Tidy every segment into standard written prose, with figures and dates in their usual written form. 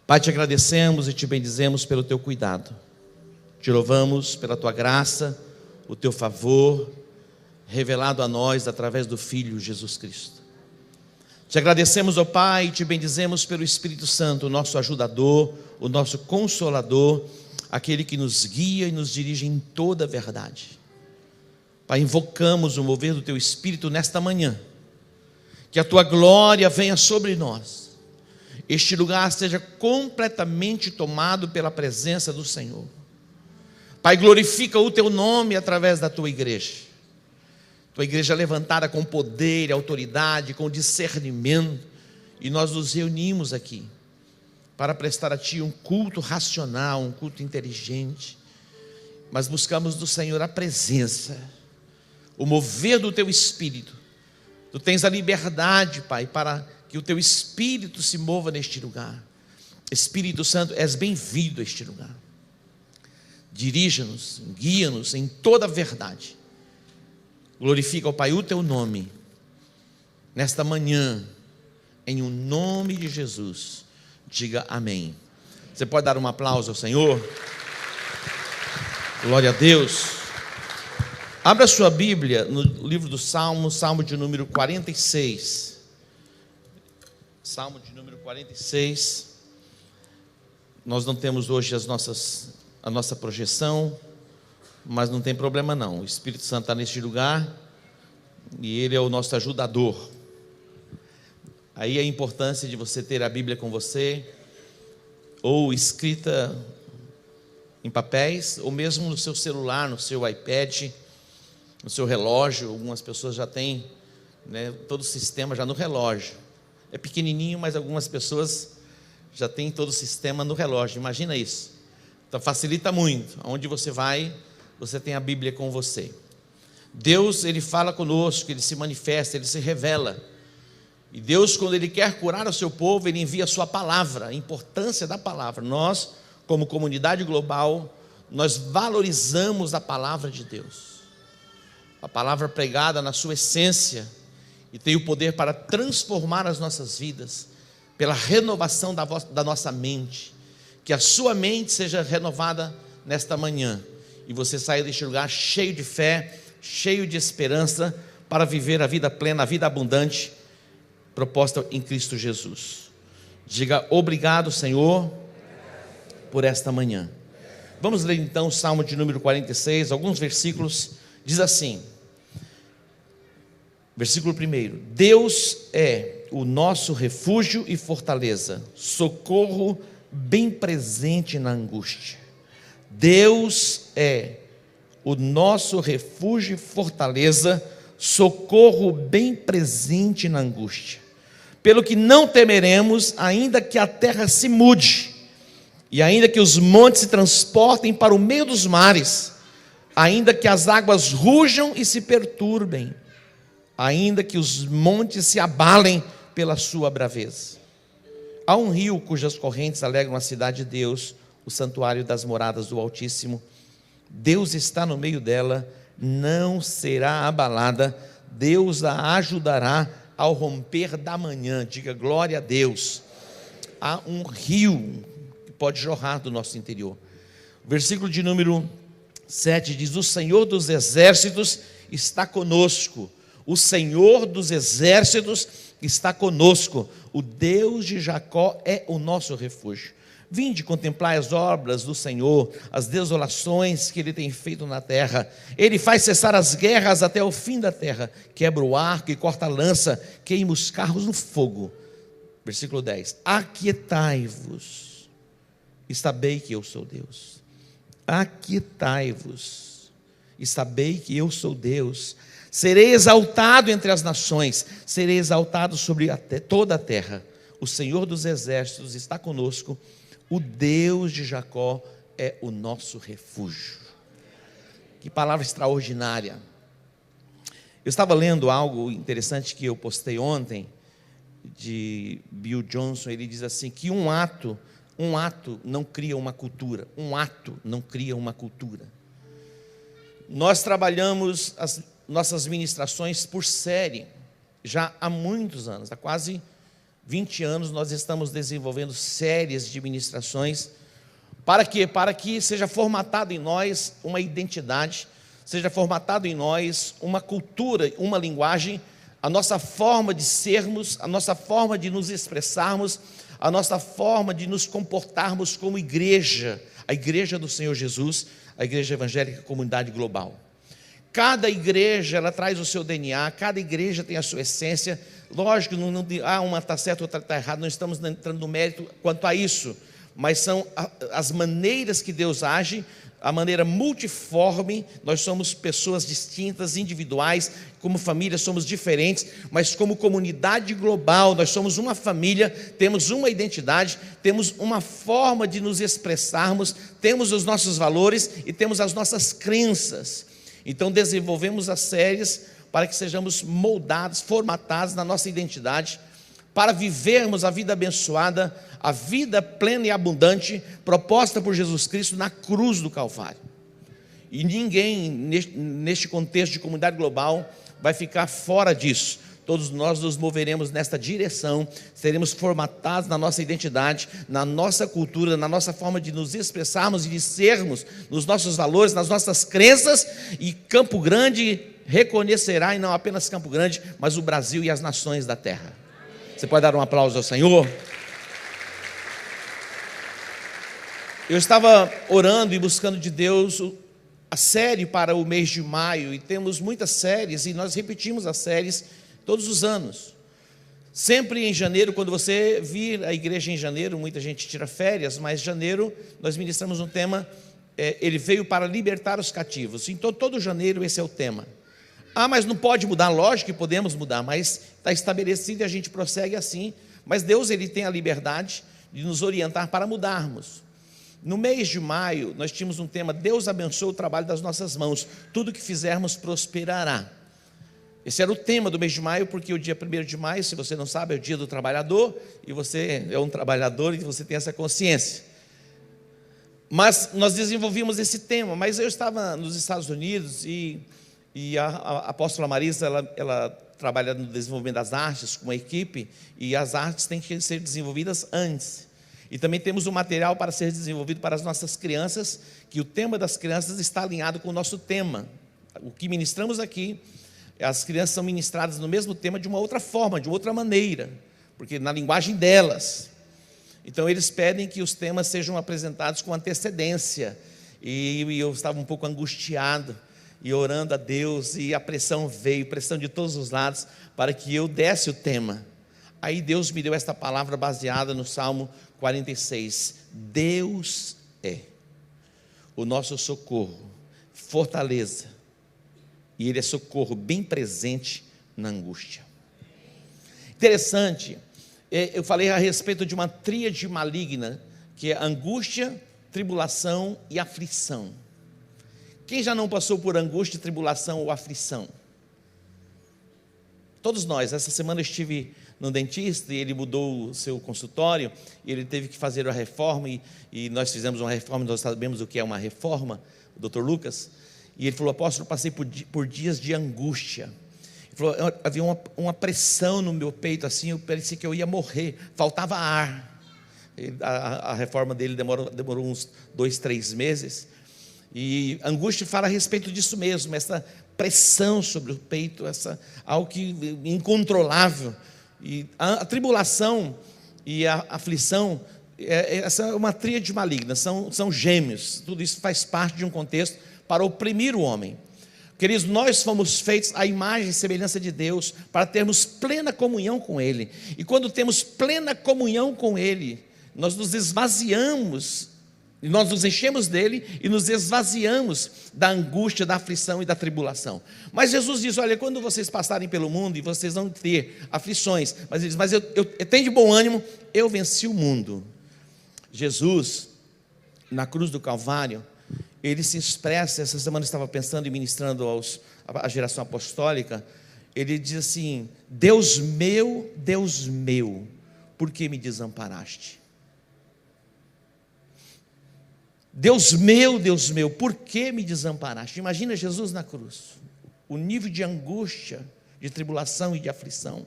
Pai, te agradecemos e te bendizemos pelo teu cuidado. Te louvamos pela tua graça, o teu favor, revelado a nós através do Filho Jesus Cristo. Te agradecemos, ó Pai, e te bendizemos pelo Espírito Santo, o nosso ajudador, o nosso consolador, aquele que nos guia e nos dirige em toda a verdade. Pai, invocamos o mover do teu Espírito nesta manhã, que a tua glória venha sobre nós, este lugar seja completamente tomado pela presença do Senhor. Pai, glorifica o teu nome através da tua igreja levantada com poder, autoridade, com discernimento, e nós nos reunimos aqui para prestar a ti um culto racional, um culto inteligente, mas buscamos do Senhor a presença, o mover do teu Espírito. Tu tens a liberdade, Pai, para que o teu Espírito se mova neste lugar. Espírito Santo, és bem-vindo a este lugar. Dirija-nos, guia-nos em toda a verdade. Glorifica, ó Pai, o teu nome nesta manhã, em o nome de Jesus. Diga amém. Você pode dar um aplauso ao Senhor? Glória a Deus. Abra sua Bíblia no livro do Salmo, Salmo de número 46. Salmo de número 46. Nós não temos hoje a nossa projeção, mas não tem problema não. O Espírito Santo está neste lugar e Ele é o nosso ajudador. Aí a importância de você ter a Bíblia com você, ou escrita em papéis, ou mesmo no seu celular, no seu iPad, no seu relógio. Algumas pessoas já têm, né, todo o sistema já no relógio. É pequenininho, mas algumas pessoas já têm todo o sistema no relógio. Imagina isso. Então facilita muito. Aonde você vai, você tem a Bíblia com você. Deus, Ele fala conosco, Ele se manifesta, Ele se revela. E Deus, quando Ele quer curar o seu povo, Ele envia a sua palavra, a importância da palavra. Nós, como comunidade global, nós valorizamos a palavra de Deus. A palavra pregada na sua essência, e tem o poder para transformar as nossas vidas, pela renovação da nossa mente. Que a sua mente seja renovada nesta manhã, e você saia deste lugar cheio de fé, cheio de esperança, para viver a vida plena, a vida abundante, proposta em Cristo Jesus. Diga obrigado, Senhor, por esta manhã. Vamos ler então o Salmo de número 46, alguns versículos. Diz assim, versículo 1: Deus é o nosso refúgio e fortaleza, socorro bem presente na angústia. Deus é o nosso refúgio e fortaleza, socorro bem presente na angústia. Pelo que não temeremos, ainda que a terra se mude, e ainda que os montes se transportem para o meio dos mares, ainda que as águas rujam e se perturbem, ainda que os montes se abalem pela sua braveza. Há um rio cujas correntes alegram a cidade de Deus, o santuário das moradas do Altíssimo. Deus está no meio dela, não será abalada. Deus a ajudará ao romper da manhã. Diga glória a Deus. Há um rio que pode jorrar do nosso interior. Versículo de número 7 diz: o Senhor dos exércitos está conosco. O Senhor dos exércitos está conosco. O Deus de Jacó é o nosso refúgio. Vinde contemplar as obras do Senhor, as desolações que Ele tem feito na terra. Ele faz cessar as guerras até o fim da terra, quebra o arco e corta a lança, queima os carros no fogo. Versículo 10: aquietai-vos e sabei que eu sou Deus. Aquietai-vos e sabei que eu sou Deus. Serei exaltado entre as nações, serei exaltado sobre toda a terra. O Senhor dos exércitos está conosco, o Deus de Jacó é o nosso refúgio. Que palavra extraordinária. Eu estava lendo algo interessante que eu postei ontem, de Bill Johnson. Ele diz assim, que um ato não cria uma cultura. Um ato não cria uma cultura. Nós trabalhamos as nossas ministrações por série, já há muitos anos, há quase 20 anos nós estamos desenvolvendo séries de ministrações. Para quê? Para que seja formatado em nós uma identidade, seja formatado em nós uma cultura, uma linguagem, a nossa forma de sermos, a nossa forma de nos expressarmos, a nossa forma de nos comportarmos como igreja, a igreja do Senhor Jesus, a igreja evangélica Comunidade Global. Cada igreja, ela traz o seu DNA, cada igreja tem a sua essência. Lógico, uma está certa, outra está errada, não estamos entrando no mérito quanto a isso, mas são as maneiras que Deus age, a maneira multiforme. Nós somos pessoas distintas, individuais, como família somos diferentes, mas como comunidade global, nós somos uma família, temos uma identidade, temos uma forma de nos expressarmos, temos os nossos valores e temos as nossas crenças. Então desenvolvemos as séries para que sejamos moldados, formatados na nossa identidade, para vivermos a vida abençoada, a vida plena e abundante, proposta por Jesus Cristo na cruz do Calvário. E ninguém, neste contexto de comunidade global, vai ficar fora disso. Todos nós nos moveremos nesta direção, seremos formatados na nossa identidade, na nossa cultura, na nossa forma de nos expressarmos e de sermos, nos nossos valores, nas nossas crenças, e Campo Grande reconhecerá, e não apenas Campo Grande, mas o Brasil e as nações da terra. Você pode dar um aplauso ao Senhor? Eu estava orando e buscando de Deus a série para o mês de maio, e temos muitas séries, e nós repetimos as séries todos os anos. Sempre em janeiro, quando você vir a igreja em janeiro, muita gente tira férias, mas em janeiro nós ministramos um tema, ele veio para libertar os cativos. Então todo janeiro esse é o tema. Mas não pode mudar? Lógico que podemos mudar, mas está estabelecido e a gente prossegue assim. Mas Deus, ele tem a liberdade de nos orientar para mudarmos. No mês de maio nós tínhamos um tema: Deus abençoa o trabalho das nossas mãos, tudo que fizermos prosperará. Esse era o tema do mês de maio, porque o dia 1º de maio, se você não sabe, é o dia do trabalhador, e você é um trabalhador e você tem essa consciência. Mas nós desenvolvimos esse tema. Mas eu estava nos Estados Unidos e a apóstola Marisa, ela trabalha no desenvolvimento das artes com uma equipe, e as artes têm que ser desenvolvidas antes. E também temos um material para ser desenvolvido para as nossas crianças, que o tema das crianças está alinhado com o nosso tema. O que ministramos aqui, as crianças são ministradas no mesmo tema de uma outra forma, de outra maneira, porque na linguagem delas. Então eles pedem que os temas sejam apresentados com antecedência, e eu estava um pouco angustiado, e orando a Deus, e a pressão veio, pressão de todos os lados, para que eu desse o tema. Aí Deus me deu esta palavra baseada no Salmo 46, Deus é o nosso socorro, fortaleza, e Ele é socorro bem presente na angústia. Interessante, eu falei a respeito de uma tríade maligna, que é angústia, tribulação e aflição. Quem já não passou por angústia, tribulação ou aflição? Todos nós. Essa semana eu estive no dentista e ele mudou o seu consultório, e ele teve que fazer uma reforma, e nós fizemos uma reforma, nós sabemos o que é uma reforma, o Dr. Lucas, e ele falou: apóstolo, eu passei por dias de angústia. Ele falou: havia uma pressão no meu peito, assim, eu parecia que eu ia morrer, faltava ar. A reforma dele demorou uns 2, 3 meses, e angústia fala a respeito disso mesmo, essa pressão sobre o peito, algo incontrolável. E a tribulação e a aflição, essa é uma tríade maligna, são gêmeos. Tudo isso faz parte de um contexto para oprimir o homem. Queridos, nós fomos feitos à imagem e semelhança de Deus, para termos plena comunhão com Ele. E quando temos plena comunhão com Ele, nós nos esvaziamos, e nós nos enchemos dele e nos esvaziamos da angústia, da aflição e da tribulação. Mas Jesus diz: olha, quando vocês passarem pelo mundo, e vocês vão ter aflições, mas ele diz: mas eu tenho de bom ânimo, eu venci o mundo. Jesus, na cruz do Calvário, ele se expressa. Essa semana eu estava pensando e ministrando à geração apostólica. Ele diz assim: Deus meu, por que me desamparaste? Deus meu, por que me desamparaste? Imagina Jesus na cruz, o nível de angústia, de tribulação e de aflição.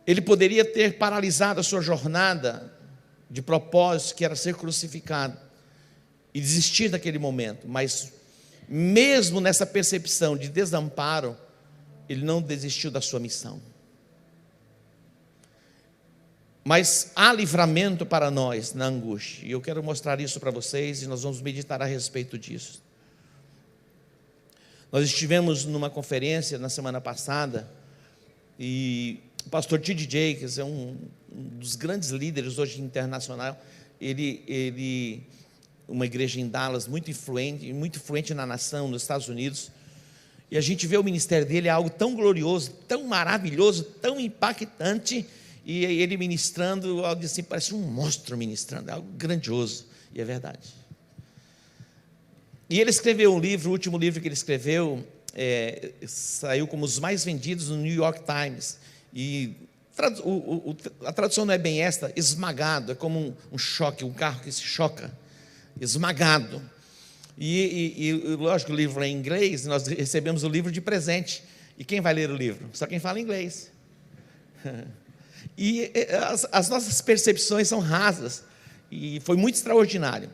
Ele poderia ter paralisado a sua jornada de propósito, que era ser crucificado, e desistir daquele momento, mas mesmo nessa percepção de desamparo, ele não desistiu da sua missão. Mas há livramento para nós na angústia, e eu quero mostrar isso para vocês, e nós vamos meditar a respeito disso. Nós estivemos numa conferência na semana passada, e o pastor T.D. Jakes é um dos grandes líderes hoje internacional. Ele uma igreja em Dallas muito influente na nação, nos Estados Unidos. E a gente vê o ministério dele, é algo tão glorioso, tão maravilhoso, tão impactante. E ele ministrando, algo assim, parece um monstro ministrando, é algo grandioso. E é verdade. E ele escreveu um livro, o último livro que ele escreveu, saiu como os mais vendidos no New York Times. E a tradução não é bem esta, esmagado, é como um choque, um carro que se choca, esmagado. E lógico, o livro é em inglês, nós recebemos o livro de presente. E quem vai ler o livro? Só quem fala inglês. E as nossas percepções são rasas, e foi muito extraordinário.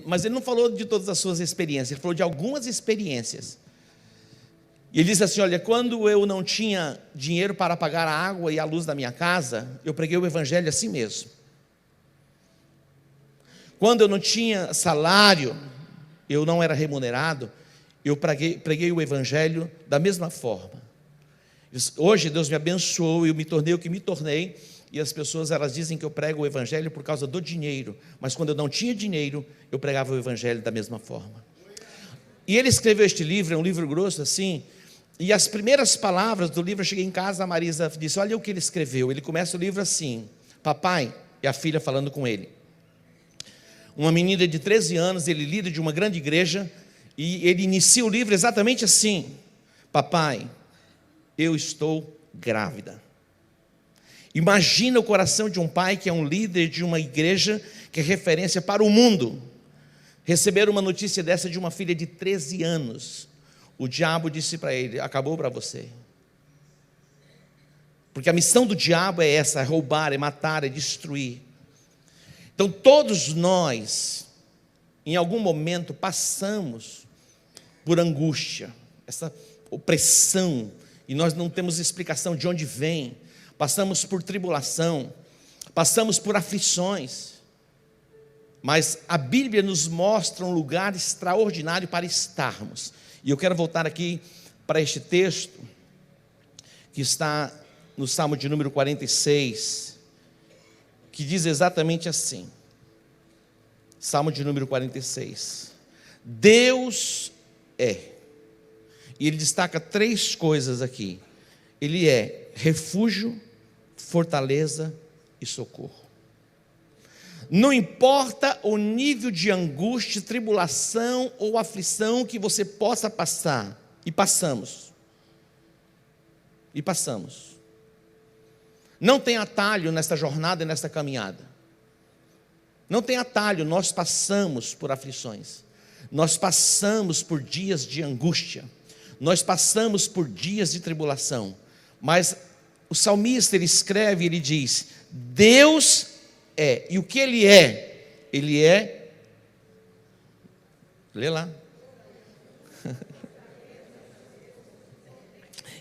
Mas ele não falou de todas as suas experiências, ele falou de algumas experiências. E ele diz assim: olha, quando eu não tinha dinheiro para pagar a água e a luz da minha casa, eu preguei o evangelho assim mesmo. Quando eu não tinha salário, eu não era remunerado, eu preguei o evangelho da mesma forma. Hoje Deus me abençoou e eu me tornei o que me tornei, e as pessoas elas dizem que eu prego o evangelho por causa do dinheiro, mas quando eu não tinha dinheiro, eu pregava o evangelho da mesma forma. E ele escreveu este livro, é um livro grosso assim, e as primeiras palavras do livro, eu cheguei em casa, a Marisa disse: olha o que ele escreveu. Ele começa o livro assim: papai, e a filha falando com ele. Uma menina de 13 anos, ele líder de uma grande igreja, e ele inicia o livro exatamente assim: papai, eu estou grávida. Imagina o coração de um pai que é um líder de uma igreja, que é referência para o mundo, receber uma notícia dessa de uma filha de 13 anos. O diabo disse para ele: acabou para você. Porque a missão do diabo é essa: é roubar, é matar, é destruir. Então todos nós, em algum momento, passamos por angústia, essa opressão, e nós não temos explicação de onde vem. Passamos por tribulação, passamos por aflições, mas a Bíblia nos mostra um lugar extraordinário para estarmos. E eu quero voltar aqui para este texto, que está no Salmo de número 46, que diz exatamente assim, Salmo de número 46, Deus é, e ele destaca 3 coisas aqui: ele é refúgio, fortaleza e socorro. Não importa o nível de angústia, tribulação ou aflição que você possa passar, e passamos. Não tem atalho nesta jornada e nesta caminhada. Não tem atalho, nós passamos por aflições, nós passamos por dias de angústia, nós passamos por dias de tribulação. Mas o salmista, ele escreve, ele diz: Deus é, e o que Ele é? Ele é, lê lá,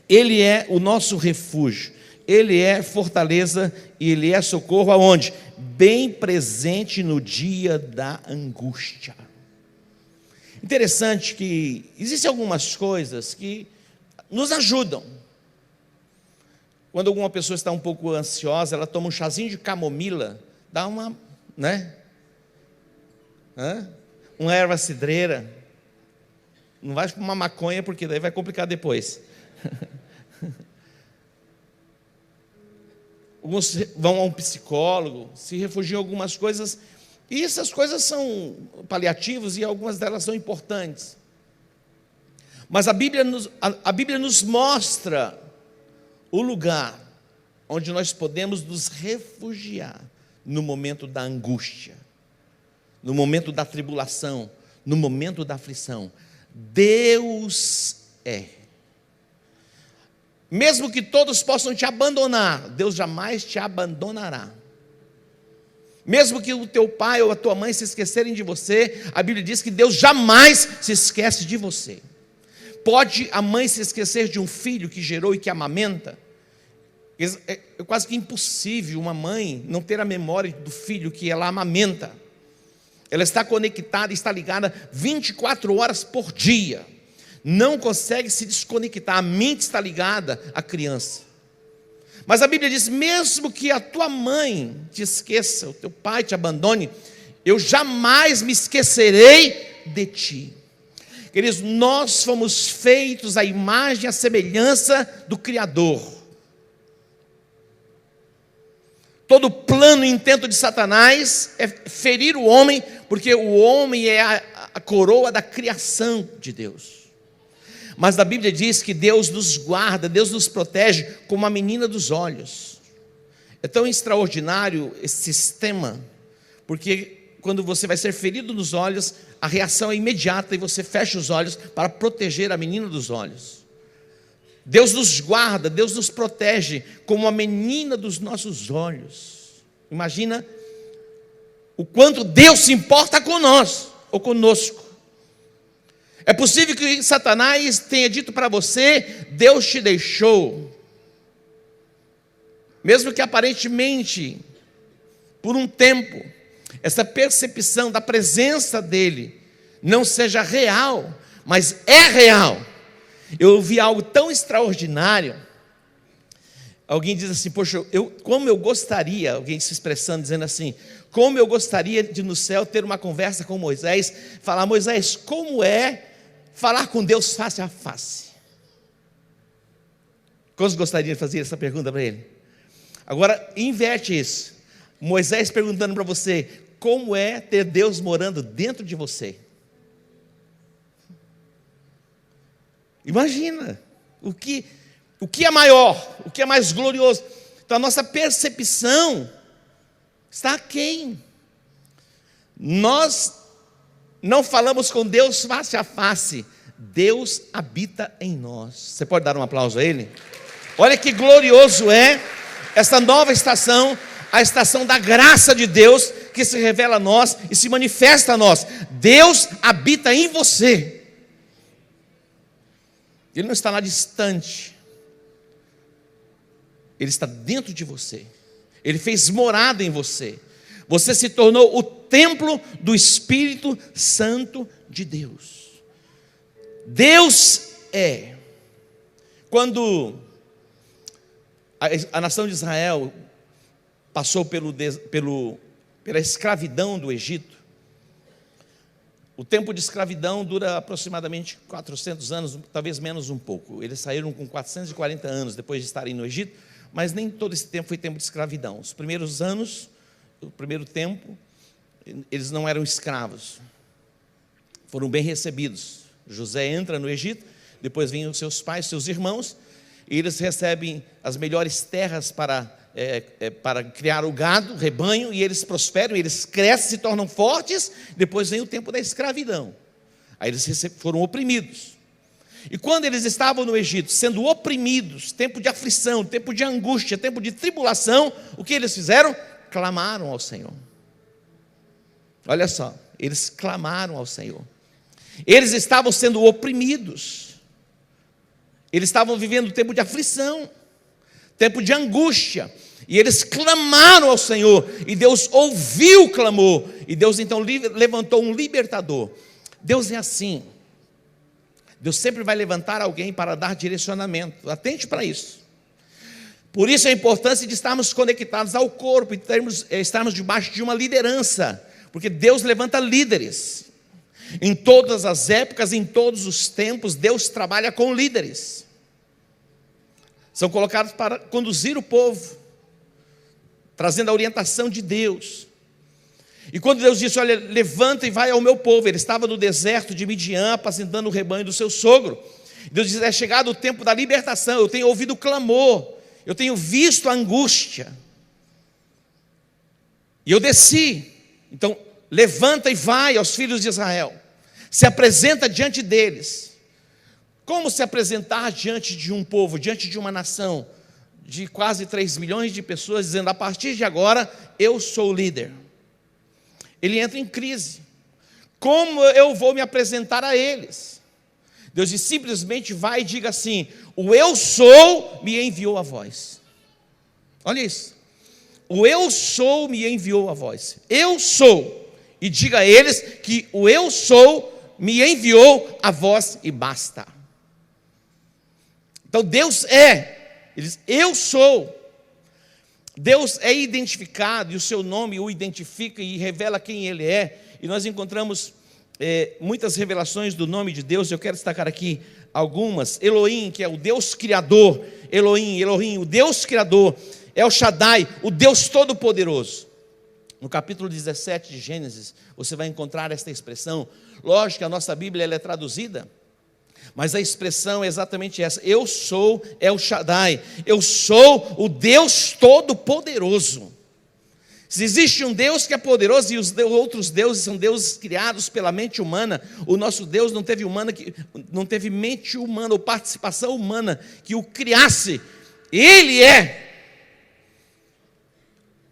Ele é o nosso refúgio, Ele é fortaleza e Ele é socorro aonde? Bem presente no dia da angústia. Interessante que existem algumas coisas que nos ajudam. Quando alguma pessoa está um pouco ansiosa, ela toma um chazinho de camomila, dá uma, uma erva cidreira. Não vai fumar maconha, porque daí vai complicar depois. Alguns vão a um psicólogo, se refugiam em algumas coisas, e essas coisas são paliativos e algumas delas são importantes. Mas a Bíblia nos mostra o lugar onde nós podemos nos refugiar no momento da angústia, no momento da tribulação, no momento da aflição. Deus é. Mesmo que todos possam te abandonar, Deus jamais te abandonará. Mesmo que o teu pai ou a tua mãe se esquecerem de você, a Bíblia diz que Deus jamais se esquece de você. Pode a mãe se esquecer de um filho que gerou e que amamenta? É quase que impossível uma mãe não ter a memória do filho que ela amamenta. Ela está conectada, está ligada 24 horas por dia. Não consegue se desconectar, a mente está ligada à criança. Mas a Bíblia diz, mesmo que a tua mãe te esqueça, o teu pai te abandone, eu jamais me esquecerei de ti. Queridos, nós fomos feitos à imagem e à semelhança do Criador. Todo plano e intento de Satanás é ferir o homem, porque o homem é a coroa da criação de Deus. Mas a Bíblia diz que Deus nos guarda, Deus nos protege como a menina dos olhos. É tão extraordinário esse sistema, porque quando você vai ser ferido nos olhos, a reação é imediata e você fecha os olhos para proteger a menina dos olhos. Deus nos guarda, Deus nos protege como a menina dos nossos olhos. Imagina o quanto Deus se importa com nós ou conosco. É possível que Satanás tenha dito para você, Deus te deixou. Mesmo que aparentemente, por um tempo, essa percepção da presença dele não seja real, mas é real. Eu ouvi algo tão extraordinário. Alguém diz assim, poxa, como eu gostaria, alguém se expressando, dizendo assim, como eu gostaria de no céu ter uma conversa com Moisés, falar, Moisés, como é falar com Deus face a face? Quantos gostariam de fazer essa pergunta para ele? Agora, inverte isso. Moisés perguntando para você, como é ter Deus morando dentro de você? Imagina, o que é maior, o que é mais glorioso. Então a nossa percepção está aquém. Nós não falamos com Deus face a face, Deus habita em nós. Você pode dar um aplauso a Ele? Olha que glorioso é esta nova estação, a estação da graça de Deus, que se revela a nós e se manifesta a nós. Deus habita em você. Ele não está lá distante, Ele está dentro de você. Ele fez morada em você. Você se tornou o templo do Espírito Santo de Deus. Deus é. Quando a nação de Israel passou pela escravidão do Egito, o tempo de escravidão dura aproximadamente 400 anos, talvez menos um pouco. Eles saíram com 440 anos depois de estarem no Egito, mas nem todo esse tempo foi tempo de escravidão. Os primeiros anos, o primeiro tempo, eles não eram escravos, foram bem recebidos. José entra no Egito, depois vêm os seus pais, seus irmãos, e eles recebem as melhores terras para criar o gado, o rebanho, e eles prosperam, eles crescem, se tornam fortes. Depois vem o tempo da escravidão, aí eles foram oprimidos. E quando eles estavam no Egito, sendo oprimidos, tempo de aflição, tempo de angústia, tempo de tribulação, o que eles fizeram? Clamaram ao Senhor. Olha só, eles clamaram ao Senhor. Eles estavam sendo oprimidos, eles estavam vivendo tempo de aflição, tempo de angústia, e eles clamaram ao Senhor, e Deus ouviu o clamor, e Deus então levantou um libertador. Deus é assim, Deus sempre vai levantar alguém para dar direcionamento, atente para isso. Por isso a importância de estarmos conectados ao corpo, e estarmos debaixo de uma liderança, porque Deus levanta líderes. Em todas as épocas, em todos os tempos, Deus trabalha com líderes. São colocados para conduzir o povo, trazendo a orientação de Deus. E quando Deus disse, olha, levanta e vai ao meu povo, ele estava no deserto de Midian, apacentando o rebanho do seu sogro. Deus diz, é chegado o tempo da libertação, eu tenho ouvido o clamor, eu tenho visto a angústia, e eu desci. Então levanta e vai aos filhos de Israel, se apresenta diante deles, Como se apresentar diante de um povo, diante de uma nação de quase 3 milhões de pessoas, dizendo: a partir de agora eu sou o líder. Ele entra em crise. Como eu vou me apresentar a eles? Deus diz: simplesmente vai e diga assim: o eu sou me enviou a vós. Olha isso. O eu sou me enviou a vós. Eu sou. E diga a eles que o eu sou me enviou a vós e basta. Então Deus é. Ele diz: eu sou. Deus é identificado e o seu nome o identifica e revela quem Ele é. E nós encontramos muitas revelações do nome de Deus. Eu quero destacar aqui algumas. Elohim, que é o Deus Criador. Elohim, o Deus Criador. El Shaddai, o Deus Todo-Poderoso. No capítulo 17 de Gênesis, você vai encontrar esta expressão. Lógico que a nossa Bíblia ela é traduzida, mas a expressão é exatamente essa: eu sou El Shaddai, eu sou o Deus Todo-Poderoso. Se existe um Deus que é poderoso e os outros deuses são deuses criados pela mente humana, o nosso Deus não teve mente humana ou participação humana que o criasse. Ele é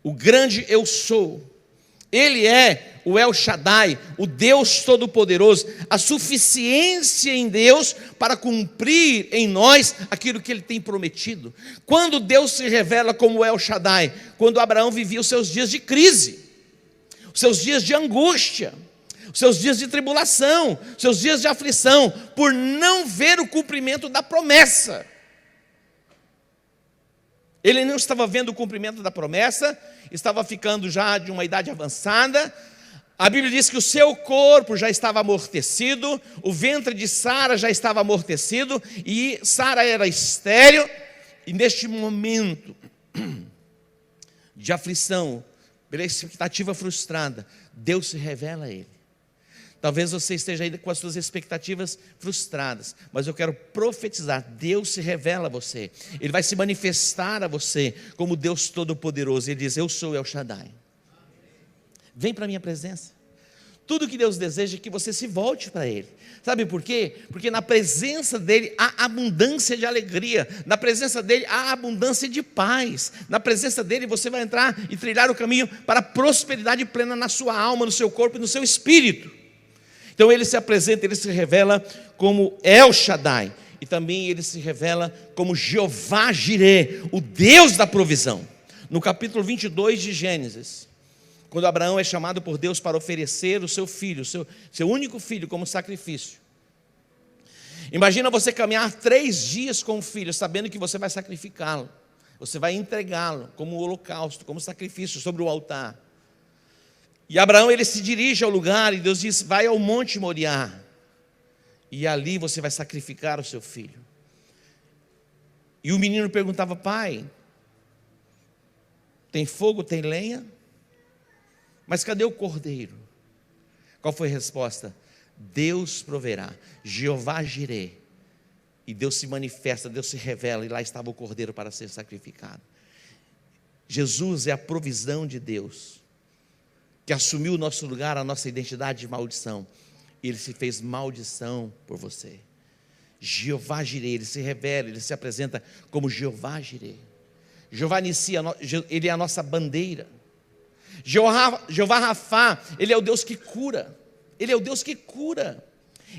o grande eu sou. Ele é o El Shaddai, o Deus Todo-Poderoso, a suficiência em Deus para cumprir em nós aquilo que Ele tem prometido. Quando Deus se revela como El Shaddai? Quando Abraão vivia os seus dias de crise, os seus dias de angústia, os seus dias de tribulação, os seus dias de aflição, por não ver o cumprimento da promessa. Ele não estava vendo o cumprimento da promessa, estava ficando já de uma idade avançada. A Bíblia diz que o seu corpo já estava amortecido, o ventre de Sara já estava amortecido, e Sara era estéril. E neste momento de aflição, pela expectativa frustrada, Deus se revela a ele. Talvez você esteja ainda com as suas expectativas frustradas, mas eu quero profetizar: Deus se revela a você. Ele vai se manifestar a você como Deus Todo-Poderoso. Ele diz: eu sou El Shaddai. Vem para a minha presença. Tudo que Deus deseja é que você se volte para Ele. Sabe por quê? Porque na presença dEle há abundância de alegria. Na presença dEle há abundância de paz. Na presença dEle você vai entrar e trilhar o caminho para a prosperidade plena na sua alma, no seu corpo e no seu espírito. Então Ele se apresenta, Ele se revela como El Shaddai. E também Ele se revela como Jeová Jireh, o Deus da provisão. No capítulo 22 de Gênesis, quando Abraão é chamado por Deus para oferecer o seu filho, seu único filho, como sacrifício. Imagina você caminhar 3 dias com o filho, sabendo que você vai sacrificá-lo. Você vai entregá-lo como holocausto, como sacrifício sobre o altar. E Abraão, ele se dirige ao lugar e Deus diz: vai ao Monte Moriá, e ali você vai sacrificar o seu filho. E o menino perguntava: pai, tem fogo, tem lenha? Mas cadê o cordeiro? Qual foi a resposta? Deus proverá, Jeová Jireh. E Deus se manifesta, Deus se revela, e lá estava o cordeiro para ser sacrificado. Jesus é a provisão de Deus, que assumiu o nosso lugar, a nossa identidade de maldição. E Ele se fez maldição por você. Jeová Jireh, Ele se revela, Ele se apresenta como Jeová Jireh. Jeová Nissi, Ele é a nossa bandeira. Jeová Rafá, Ele é o Deus que cura. Ele é o Deus que cura.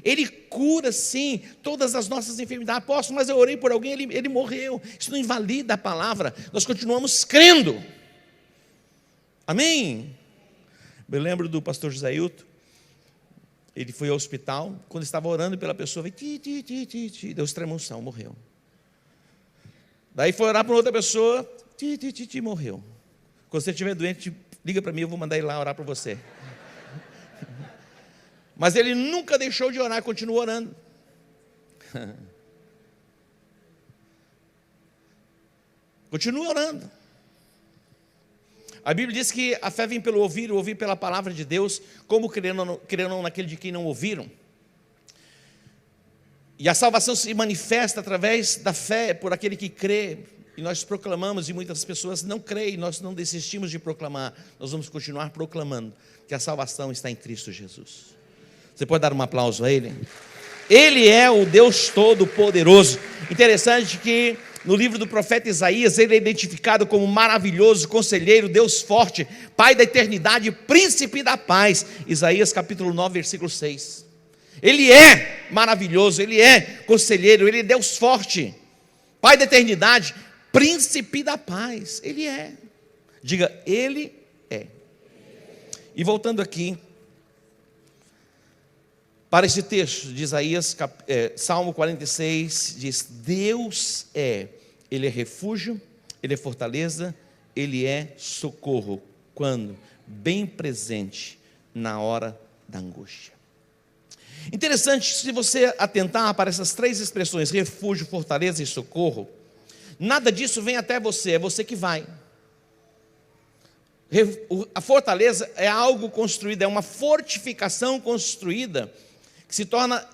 Ele cura sim todas as nossas enfermidades. Apóstolo, mas eu orei por alguém, ele morreu. Isso não invalida a palavra. Nós continuamos crendo. Amém? Eu lembro do pastor José Hilton. Ele foi ao hospital. Quando estava orando pela pessoa, veio deu extremunção, morreu. Daí foi orar para outra pessoa, morreu. Quando você estiver doente, liga para mim, eu vou mandar ele lá orar para você. Mas ele nunca deixou de orar, continuou orando. Continua orando. A Bíblia diz que a fé vem pelo ouvir, o ouvir pela palavra de Deus, como creram naquele de quem não ouviram. E a salvação se manifesta através da fé por aquele que crê. E nós proclamamos, e muitas pessoas não creem, nós não desistimos de proclamar. Nós vamos continuar proclamando que a salvação está em Cristo Jesus. Você pode dar um aplauso a Ele? Ele é o Deus Todo-Poderoso. Interessante que no livro do profeta Isaías, ele é identificado como maravilhoso, conselheiro, Deus forte, Pai da eternidade, príncipe da paz. Isaías capítulo 9, versículo 6. Ele é maravilhoso, ele é conselheiro, ele é Deus forte, Pai da eternidade, príncipe da paz. Ele é. Diga, ele é. E voltando aqui para esse texto de Isaías, Salmo 46, diz: Deus Ele é refúgio, Ele é fortaleza, Ele é socorro, quando? Bem presente na hora da angústia. Interessante, se você atentar para essas três expressões, refúgio, fortaleza e socorro, nada disso vem até você, é você que vai. A fortaleza é algo construído, é uma fortificação construída, que se torna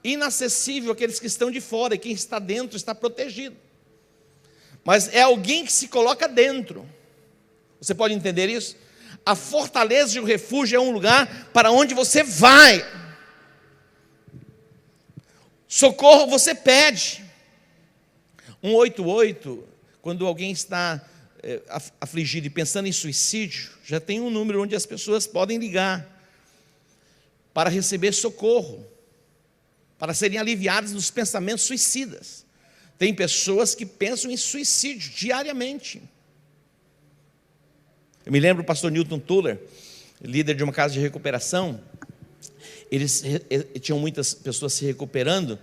inacessível àqueles que estão de fora, e quem está dentro está protegido. Mas é alguém que se coloca dentro. Você pode entender isso? A fortaleza e o refúgio é um lugar para onde você vai. Socorro você pede. 188, quando alguém está afligido e pensando em suicídio, já tem um número onde as pessoas podem ligar para receber socorro, para serem aliviadas dos pensamentos suicidas. Tem pessoas que pensam em suicídio diariamente. Eu me lembro do pastor Newton Tuller, líder de uma casa de recuperação. Eles tinham muitas pessoas se recuperando,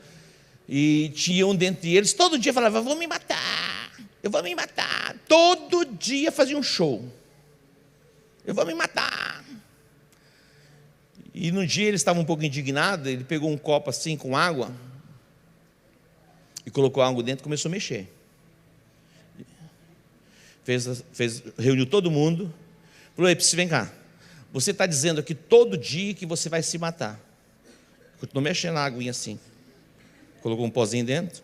e tinham dentro deles, todo dia falava: eu vou me matar, eu vou me matar. Todo dia fazia um show: eu vou me matar. E no dia ele estava um pouco indignado, ele pegou um copo assim com água, e colocou água dentro e começou a mexer. Reuniu todo mundo, falou: ei, vem cá, você está dizendo aqui todo dia que você vai se matar. Continuou mexendo na aguinha assim, colocou um pozinho dentro,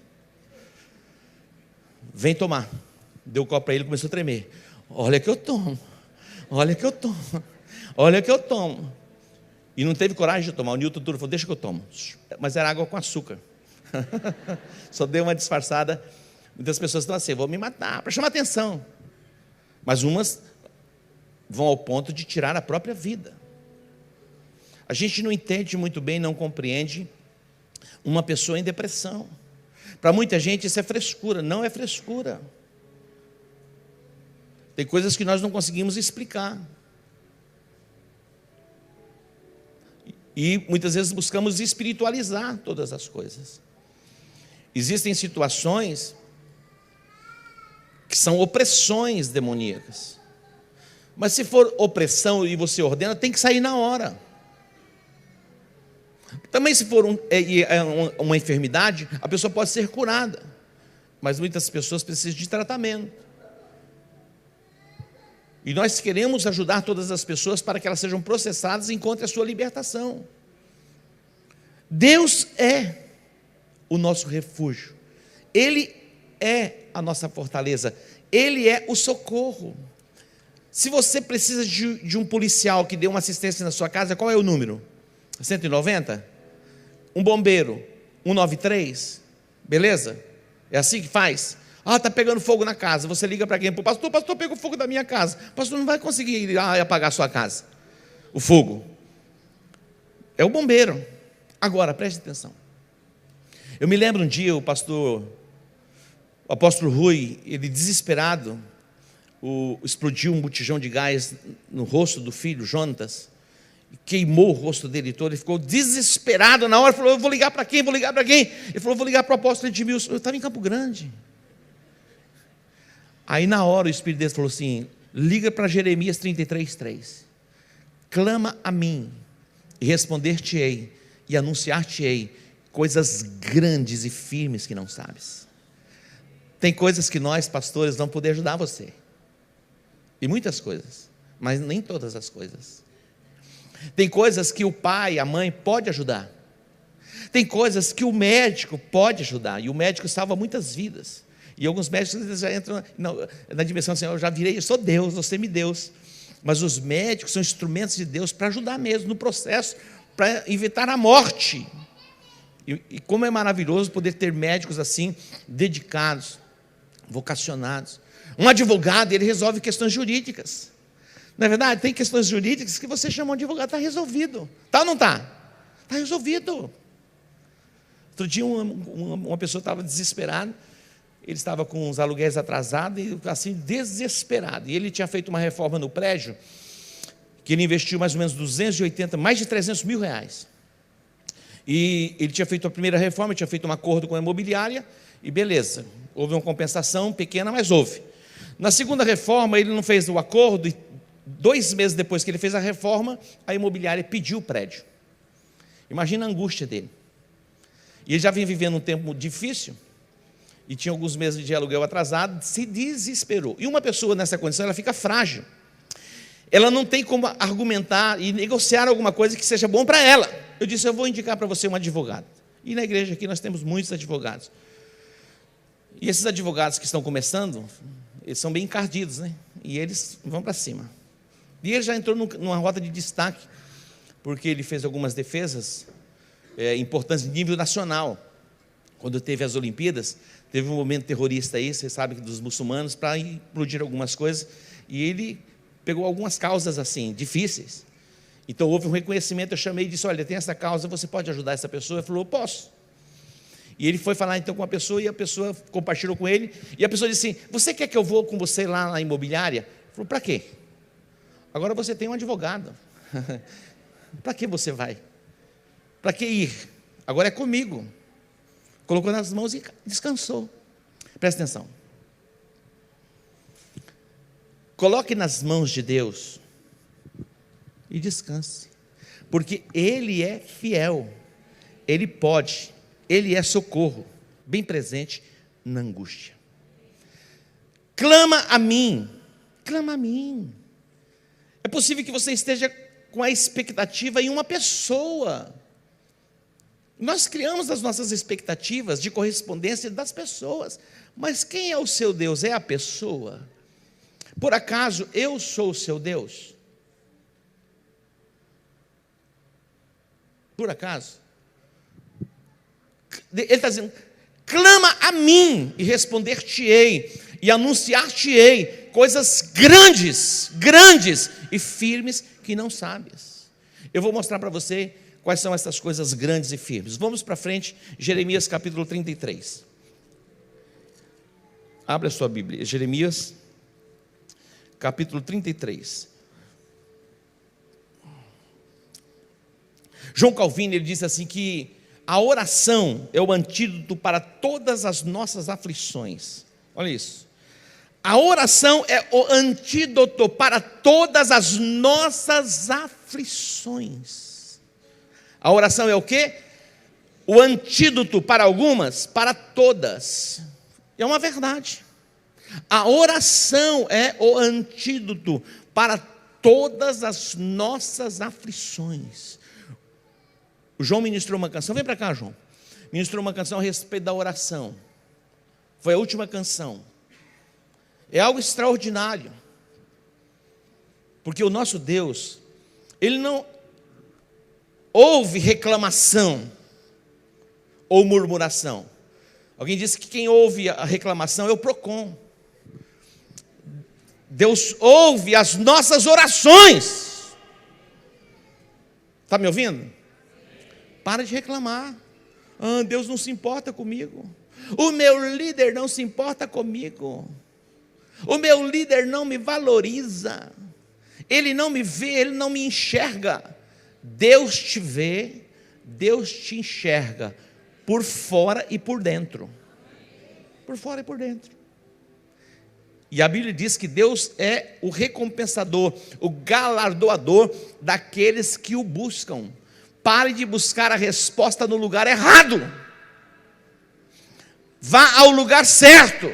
vem tomar. Deu o copo para ele e começou a tremer. Olha que eu tomo, olha que eu tomo, olha que eu tomo. E não teve coragem de tomar. O Newton Tuller falou: deixa que eu tomo. Mas era água com açúcar. Só deu uma disfarçada. Muitas pessoas estão assim: vou me matar, para chamar atenção. Mas umas vão ao ponto de tirar a própria vida. A gente não entende muito bem, não compreende uma pessoa em depressão. Para muita gente isso é frescura. Não é frescura. Tem coisas que nós não conseguimos explicar. E muitas vezes buscamos espiritualizar todas as coisas. Existem situações que são opressões demoníacas. Mas se for opressão e você ordena, tem que sair na hora. Também se for uma enfermidade, a pessoa pode ser curada. Mas muitas pessoas precisam de tratamento. E nós queremos ajudar todas as pessoas para que elas sejam processadas e encontrem a sua libertação. Deus é o nosso refúgio. Ele é a nossa fortaleza. Ele é o socorro. Se você precisa de um policial que dê uma assistência na sua casa, qual é o número? 190? Um bombeiro, 193? Beleza? É assim que faz? Está pegando fogo na casa. Você liga para quem? Pastor, pegou fogo da minha casa. Pastor, não vai conseguir ir lá e apagar a sua casa. O fogo. É o bombeiro. Agora, preste atenção. Eu me lembro um dia, o apóstolo Rui, ele desesperado, explodiu um botijão de gás no rosto do filho, Jonatas, queimou o rosto dele todo. Ele ficou desesperado na hora, falou: eu vou ligar para quem? Ele falou: vou ligar para o apóstolo Edmilson. Eu estava em Campo Grande. Aí na hora o Espírito de Deus falou assim: liga para Jeremias 33:3. Clama a mim, e responder-te-ei, e anunciar-te-ei coisas grandes e firmes que não sabes. Tem coisas que nós, pastores, vamos poder ajudar você. E muitas coisas, mas nem todas as coisas. Tem coisas que o pai, a mãe pode ajudar. Tem coisas que o médico pode ajudar, e o médico salva muitas vidas. E alguns médicos já entram na dimensão assim: eu já virei, eu sou Deus, você me Deus. Mas os médicos são instrumentos de Deus para ajudar mesmo no processo, para evitar a morte. E como é maravilhoso poder ter médicos assim, dedicados, vocacionados. Um advogado, ele resolve questões jurídicas. Não é verdade? Tem questões jurídicas que você chama de advogado, está resolvido. Está ou não está? Está resolvido. Outro dia uma pessoa estava desesperada, ele estava com os aluguéis atrasados e assim desesperado. E ele tinha feito uma reforma no prédio, que ele investiu mais ou menos 280, mais de 300 mil reais. E ele tinha feito a primeira reforma, tinha feito um acordo com a imobiliária, e beleza, houve uma compensação pequena, mas houve. Na segunda reforma, ele não fez o acordo, e 2 meses depois que ele fez a reforma, a imobiliária pediu o prédio. Imagina a angústia dele. E ele já vinha vivendo um tempo difícil, e tinha alguns meses de aluguel atrasado, se desesperou. E uma pessoa nessa condição, ela fica frágil. Ela não tem como argumentar e negociar alguma coisa que seja bom para ela. Eu disse, eu vou indicar para você um advogado. E na igreja aqui nós temos muitos advogados. E esses advogados que estão começando, eles são bem encardidos, né? E eles vão para cima. E ele já entrou numa rota de destaque, porque ele fez algumas defesas importantes de nível nacional. Quando teve as Olimpíadas, teve um momento terrorista aí, você sabe, dos muçulmanos, para implodir algumas coisas. E ele pegou algumas causas assim, difíceis. Então houve um reconhecimento, eu chamei e disse, olha, tem essa causa, você pode ajudar essa pessoa? Ele falou, posso. E ele foi falar então com a pessoa, e a pessoa compartilhou com ele, e a pessoa disse assim, você quer que eu vou com você lá na imobiliária? Ele falou, para quê? Agora você tem um advogado. Para que você vai? Para que ir? Agora é comigo. Colocou nas mãos e descansou. Presta atenção. Coloque nas mãos de Deus e descanse, porque Ele é fiel, Ele pode, Ele é socorro, bem presente na angústia. Clama a mim, clama a mim. É possível que você esteja com a expectativa em uma pessoa. Nós criamos as nossas expectativas de correspondência das pessoas, mas quem é o seu Deus? É a pessoa. Por acaso eu sou o seu Deus? Por acaso? Ele está dizendo, clama a mim e responder-te-ei, e anunciar-te-ei coisas grandes, grandes e firmes que não sabes. Eu vou mostrar para você quais são essas coisas grandes e firmes. Vamos para frente, Jeremias capítulo 33. Abra a sua Bíblia, Jeremias capítulo 33. João Calvino, ele diz assim que a oração é o antídoto para todas as nossas aflições. Olha isso. A oração é o antídoto para todas as nossas aflições. A oração é o quê? O antídoto para algumas, para todas. É uma verdade. A oração é o antídoto para todas as nossas aflições. O João ministrou uma canção, vem para cá, João. Ministrou uma canção a respeito da oração. Foi a última canção. É algo extraordinário. Porque o nosso Deus, Ele não ouve reclamação ou murmuração. Alguém disse que quem ouve a reclamação é o PROCON. Deus ouve as nossas orações. Está me ouvindo? Para de reclamar. Deus não se importa comigo. O meu líder não se importa comigo. O meu líder não me valoriza. Ele não me vê, ele não me enxerga. Deus te vê, Deus te enxerga por fora e por dentro. Por fora e por dentro. E a Bíblia diz que Deus é o recompensador, o galardoador daqueles que o buscam. Pare de buscar a resposta no lugar errado. Vá ao lugar certo.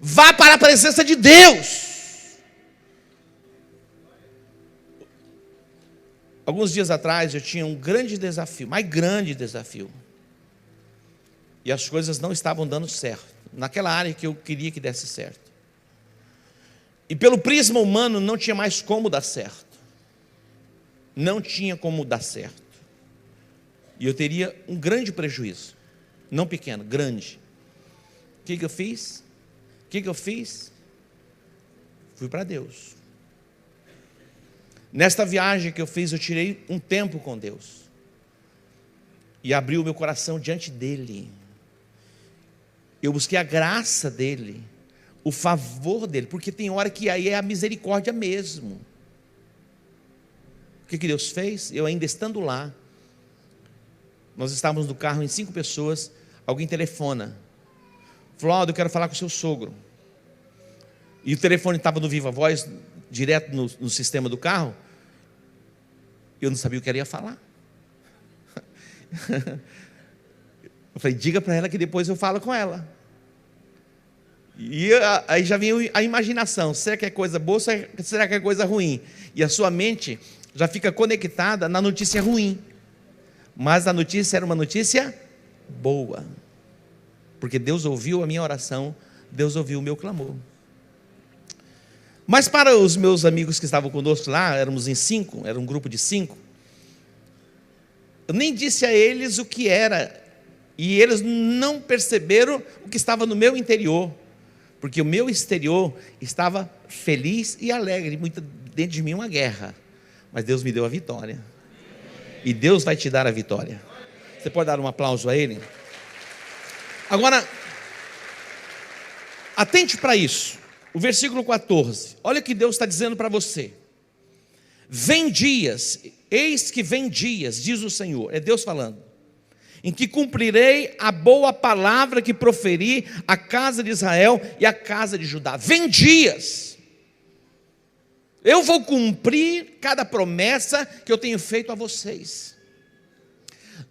Vá para a presença de Deus. Alguns dias atrás eu tinha um grande desafio, mais grande desafio. E as coisas não estavam dando certo, naquela área que eu queria que desse certo. E pelo prisma humano não tinha mais como dar certo. Não tinha como dar certo. E eu teria um grande prejuízo. Não pequeno, grande. O que eu fiz? Fui para Deus. Nesta viagem que eu fiz, eu tirei um tempo com Deus. E abri o meu coração diante dEle. Eu busquei a graça dEle, o favor dEle, porque tem hora que aí é a misericórdia mesmo. O que Deus fez? Eu ainda estando lá, nós estávamos no carro em 5 pessoas, alguém telefona. Falou, eu quero falar com o seu sogro. E o telefone estava no Viva Voz, direto no sistema do carro. Eu não sabia o que ela ia falar. Eu falei, diga para ela que depois eu falo com ela. E aí já vem a imaginação, será que é coisa boa, será que é coisa ruim? E a sua mente já fica conectada na notícia ruim. Mas a notícia era uma notícia boa. Porque Deus ouviu a minha oração, Deus ouviu o meu clamor. Mas para os meus amigos que estavam conosco lá, éramos em 5, era um grupo de 5, eu nem disse a eles o que era, e eles não perceberam o que estava no meu interior, porque o meu exterior estava feliz e alegre, muito dentro de mim uma guerra, mas Deus me deu a vitória, e Deus vai te dar a vitória. Você pode dar um aplauso a Ele? Agora, atente para isso. O versículo 14, olha o que Deus está dizendo para você. Vem dias, eis que vem dias, diz o Senhor, é Deus falando, em que cumprirei a boa palavra que proferi à casa de Israel e à casa de Judá. Vem dias, eu vou cumprir cada promessa que eu tenho feito a vocês.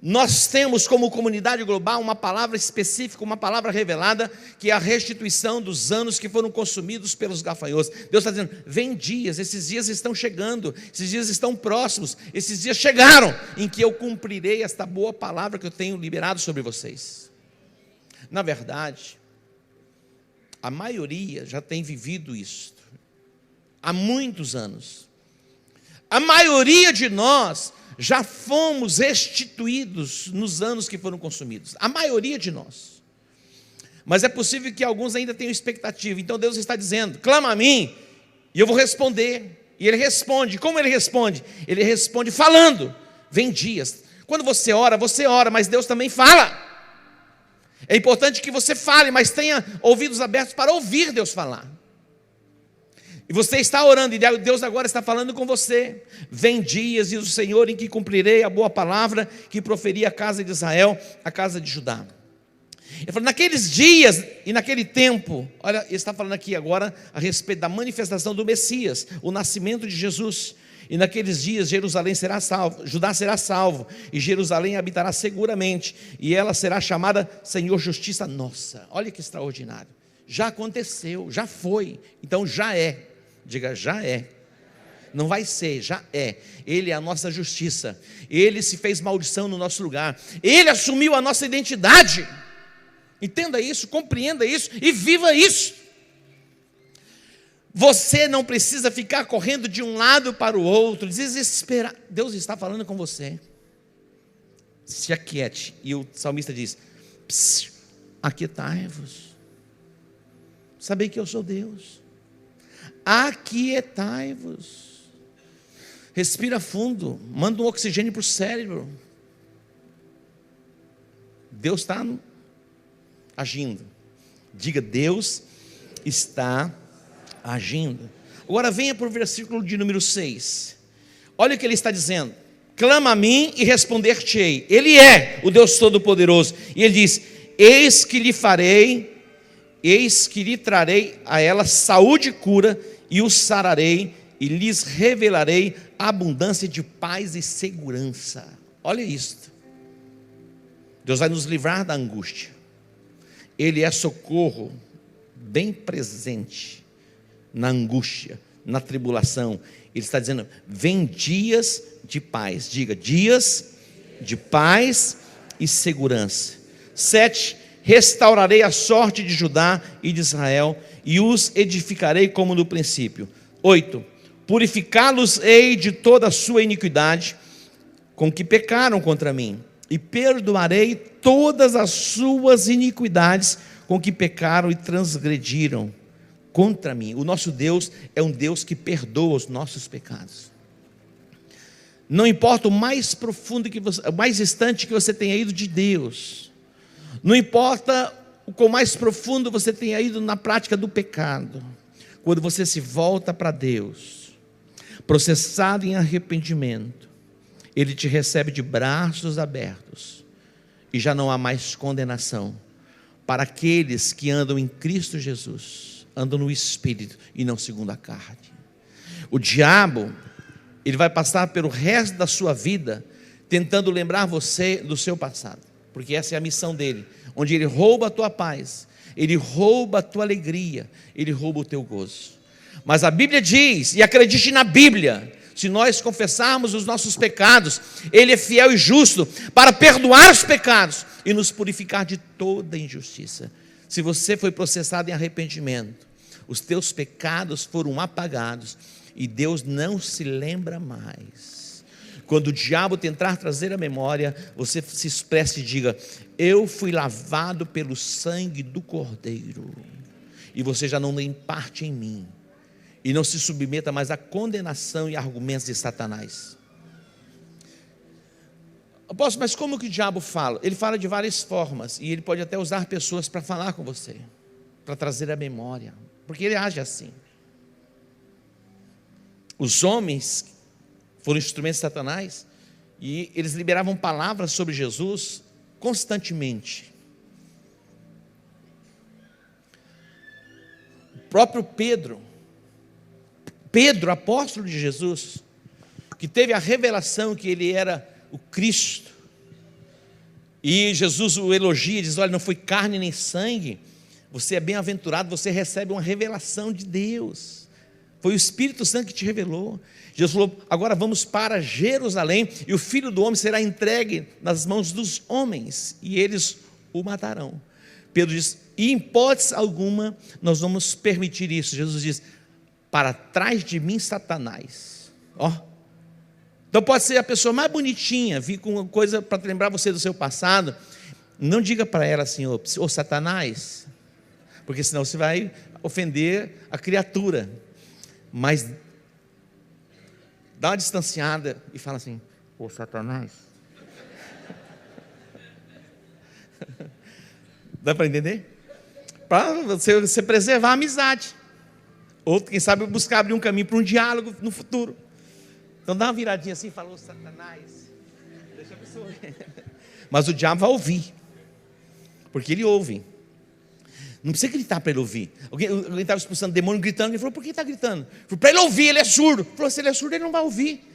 Nós temos como comunidade global uma palavra específica, uma palavra revelada, que é a restituição dos anos que foram consumidos pelos gafanhotos. Deus está dizendo, vem dias, esses dias estão chegando, esses dias estão próximos, esses dias chegaram, em que eu cumprirei esta boa palavra que eu tenho liberado sobre vocês. Na verdade, a maioria já tem vivido isso, há muitos anos. A maioria de nós já fomos restituídos nos anos que foram consumidos, a maioria de nós. Mas é possível que alguns ainda tenham expectativa. Então Deus está dizendo, clama a mim e eu vou responder. E Ele responde. Como Ele responde? Ele responde falando. Vem dias. Quando você ora, mas Deus também fala. É importante que você fale, mas tenha ouvidos abertos para ouvir Deus falar. E você está orando, e Deus agora está falando com você. Vem dias, diz o Senhor, em que cumprirei a boa palavra que proferi à casa de Israel, à casa de Judá. Ele falou, naqueles dias e naquele tempo, olha, ele está falando aqui agora a respeito da manifestação do Messias, o nascimento de Jesus. E naqueles dias Jerusalém será salvo, Judá será salvo, e Jerusalém habitará seguramente, e ela será chamada Senhor Justiça Nossa. Olha que extraordinário. Já aconteceu, já foi, então já é. Diga, já é. Não vai ser, já é. Ele é a nossa justiça. Ele se fez maldição no nosso lugar. Ele assumiu a nossa identidade. Entenda isso, compreenda isso e viva isso. Você não precisa ficar correndo de um lado para o outro, desesperar. Deus está falando com você. Se aquiete. E o salmista diz, aquietai-vos. Sabei que eu sou Deus. Aquietai-vos. Respira fundo, manda um oxigênio para o cérebro. Deus está agindo. Diga, Deus está agindo. Agora venha para o versículo de número 6. Olha o que ele está dizendo. Clama a mim e responder-te-ei. Ele é o Deus Todo-Poderoso. E ele diz, eis que lhe trarei a ela saúde e cura, e os sararei, e lhes revelarei a abundância de paz e segurança. Olha isto. Deus vai nos livrar da angústia. Ele é socorro bem presente na angústia, na tribulação. Ele está dizendo, vem dias de paz. Diga, dias de paz e segurança. 7, restaurarei a sorte de Judá e de Israel, e os edificarei como no princípio. 8, purificá-los-ei de toda a sua iniquidade, com que pecaram contra mim, e perdoarei todas as suas iniquidades com que pecaram e transgrediram contra mim. O nosso Deus é um Deus que perdoa os nossos pecados. Não importa o mais profundo o mais distante que você tenha ido de Deus, não importa o quão mais profundo você tenha ido na prática do pecado, quando você se volta para Deus, processado em arrependimento, Ele te recebe de braços abertos, e já não há mais condenação para aqueles que andam em Cristo Jesus, andam no Espírito e não segundo a carne. O diabo, ele vai passar pelo resto da sua vida tentando lembrar você do seu passado, porque essa é a missão dele, onde ele rouba a tua paz, ele rouba a tua alegria, ele rouba o teu gozo. Mas a Bíblia diz, e acredite na Bíblia, se nós confessarmos os nossos pecados, Ele é fiel e justo para perdoar os pecados e nos purificar de toda injustiça. Se você foi processado em arrependimento, os teus pecados foram apagados e Deus não se lembra mais. Quando o diabo tentar trazer a memória, você se expresse e diga: eu fui lavado pelo sangue do Cordeiro, e você já não tem parte em mim. E não se submeta mais à condenação e argumentos de Satanás. Apóstolo, mas como que o diabo fala? Ele fala de várias formas, e ele pode até usar pessoas para falar com você, para trazer a memória, porque ele age assim. Os homens foram instrumentos de Satanás, e eles liberavam palavras sobre Jesus constantemente. O próprio Pedro, apóstolo de Jesus, que teve a revelação que ele era o Cristo, e Jesus o elogia, diz: olha, não foi carne nem sangue, você é bem-aventurado, você recebe uma revelação de Deus, foi o Espírito Santo que te revelou. Jesus falou: agora vamos para Jerusalém, e o Filho do Homem será entregue nas mãos dos homens, e eles o matarão. Pedro diz: e em hipótese alguma nós vamos permitir isso. Jesus diz: para trás de mim, Satanás. Então pode ser a pessoa mais bonitinha, vir com uma coisa para lembrar você do seu passado. Não diga para ela assim: ô Satanás, porque senão você vai ofender a criatura. Mas dá uma distanciada e fala assim: ô Satanás. Dá para entender? Para você preservar a amizade. Ou quem sabe buscar abrir um caminho para um diálogo no futuro. Então dá uma viradinha assim e fala: ô Satanás, deixa a pessoa ver. Mas o diabo vai ouvir, porque ele ouve. Não precisa gritar para ele ouvir. Alguém estava expulsando demônio gritando, ele falou: por que está gritando? Ele falou: para ele ouvir, ele é surdo. Ele falou: se ele é surdo, ele não vai ouvir.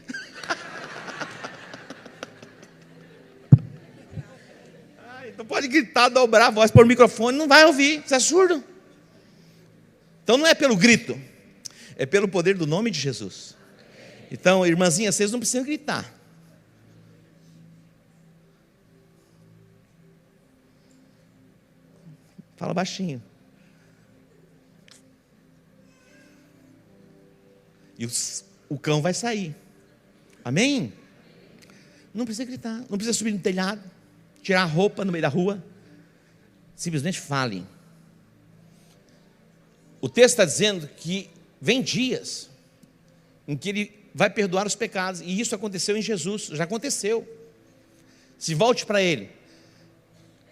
Então pode gritar, dobrar a voz por microfone, não vai ouvir, você é surdo. Então não é pelo grito, é pelo poder do nome de Jesus. Então, irmãzinhas, vocês não precisam gritar. Fala baixinho. E o cão vai sair. Amém? Não precisa gritar, não precisa subir no telhado, tirar a roupa no meio da rua. Simplesmente falem. O texto está dizendo que vem dias em que Ele vai perdoar os pecados, e isso aconteceu em Jesus, já aconteceu. Se volte para Ele,